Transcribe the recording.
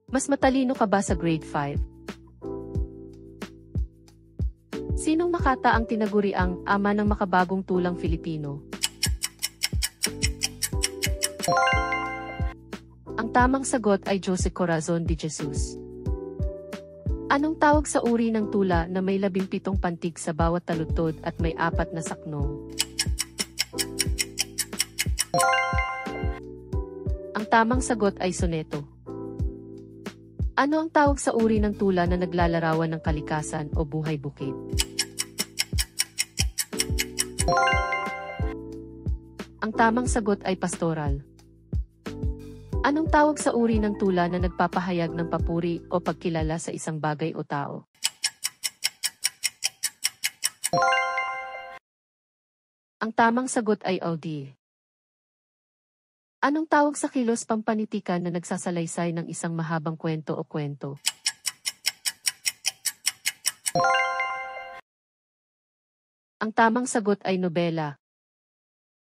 Mas matalino ka ba sa grade 5? Sinong Makata ang tinaguri ang ama ng makabagong tulang Filipino? Ang tamang sagot ay Jose Corazon de Jesus. Anong tawag sa uri ng tula na may 17 pantig sa bawat taludtod at may 4 na saknong? Ang tamang sagot ay soneto. Ano ang tawag sa uri ng tula na naglalarawan ng kalikasan o buhay bukid? Ang tamang sagot ay pastoral. Anong tawag sa uri ng tula na nagpapahayag ng papuri o pagkilala sa isang bagay o tao? Ang tamang sagot ay audi. Anong tawag sa kilos pampanitikan na nagsasalaysay ng isang mahabang kwento o kwento? Ang tamang sagot ay nobela.